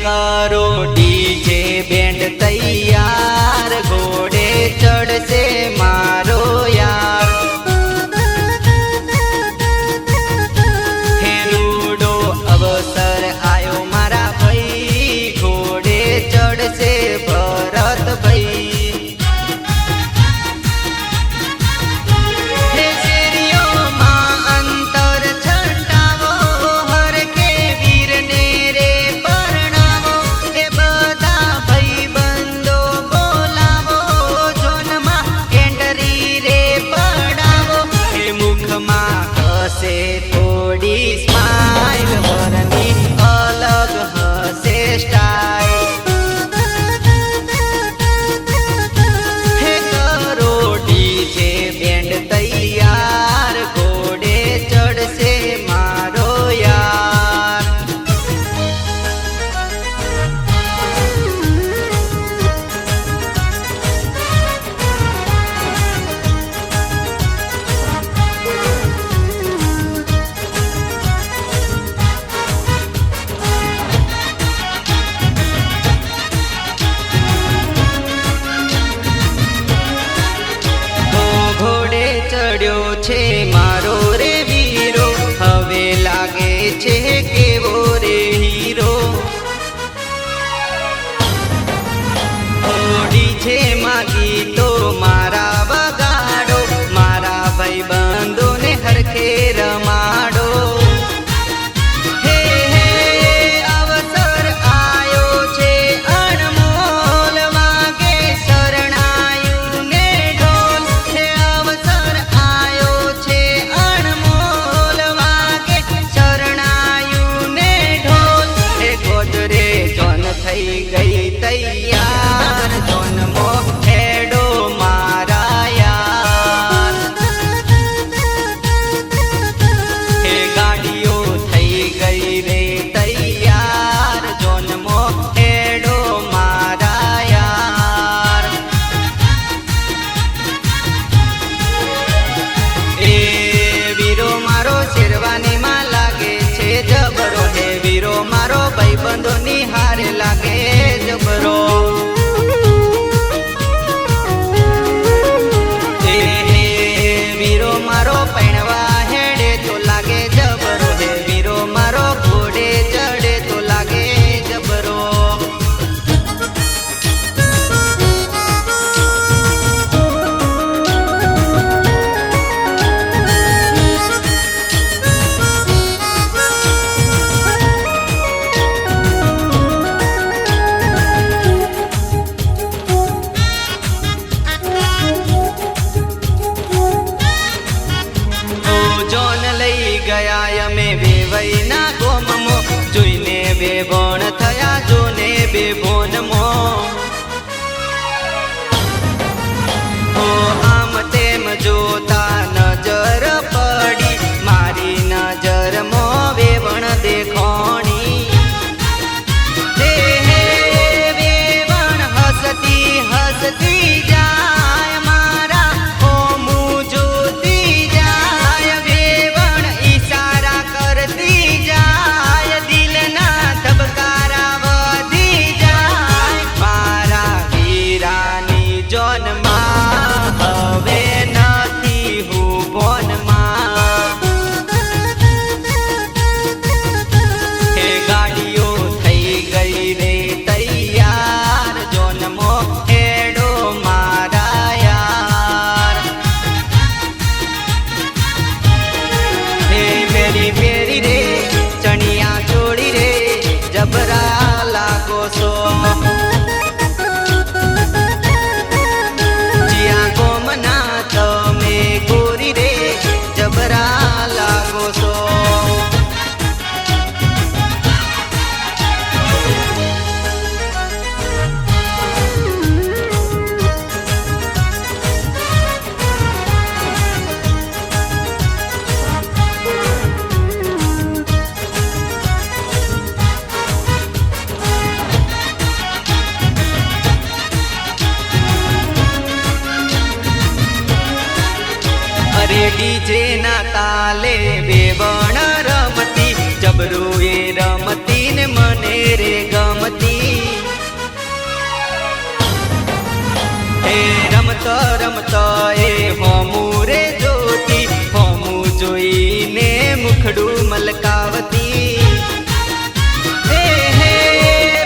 करो DJ band तैयार, घोड़े चढ़ से मारो यार। हे रूडो अवसर आयो मारा भाई, घोड़े चढ़ से भरत भाई। से थोड़ी स्माइल वरनी अलग हसे स्टाइल। हे करो डीजे बैंड तैयार, घोड़े चढ़ से मारो यार। चढ़्यो छे मारो रे वीरो, हवे लागे छे केवो रे हीरो। ओडी छे मागी तो मारा बगाड़ो, मारा भाई बंधो ने हरखे रमाड़ो। हे हे अवसर आयो छे अनमोल, वागे शरणायु ने ढोल। हे अवसर आयो छे अनमोल, वागे शरणायु ने ढोल। हे गोदरे जोन थई गई तैयार, जोन मो हेडो मारा यार। हे गाड़ियों थई गई रे तैयार, जोन मो हेडो मारा यार। ए वीरो मारो शेरवानी मा लागे छे जबरो, हे वीरो मारो भाईबंधो निहारे लागे जबरो। हे वीरो मारो पैणवा हेडे तो लागे जबरो, हे वीरो मारो घोड़े चढ़े तो लागे जबरो। जोन लई गया यमे वेवई ना गोममो, जोईने बेभोण थया जोने बेभोन मो। ओ आम तेम जोता नजर पड़ी, मारी नजर मो वेवण देखोणी। हे हे वेवण हसती हसती जाय, मारा ओमू जोती जाय। वेवण इशारा करती जाय, दिल ना धबकारा वधी जाय। मारा वीरानी जोन मां हवे नथी हूँ भोन मां। हे गाड़ियों थई गई रे तैयार, जोन मो हेडो मारा यार। हे मेरी मेरी रे चनिया चोड़ी रे, जबरा लागो सो। जिया गोमना तमे गोरी रे, जबरा लागो सो। રમતો એ હોમું રે જોતી, હોમું જોઈને મુખડું મલકાવતી. હે હે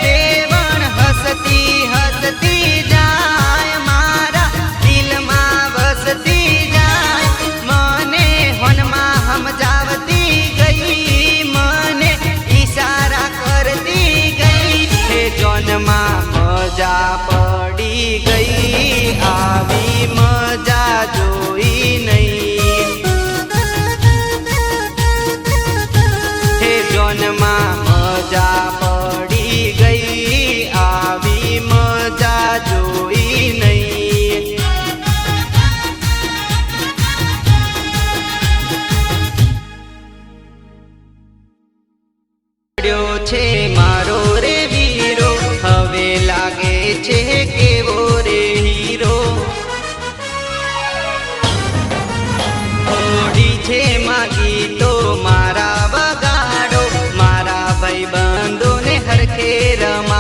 રેવણ હસતી હસતી જાય, મારા દિલમાં વસતી જાય. મને હોનમાં સમજાવતી ગઈ, મને ઈશારા કરતી ગઈ. હે જોનમાં મજા પડી ગઈ, આવી મજા જોઈ નહીં. હે જોનમાં મજા પડી ગઈ, આવી મજા જોઈ નહીં. છે મારો રે વીરો, હવે લાગે છે કેવો રે હીરો. હોળી છે માગી તો મારા વગાડો, મારા ભાઈ બંધોને હરખે રમા.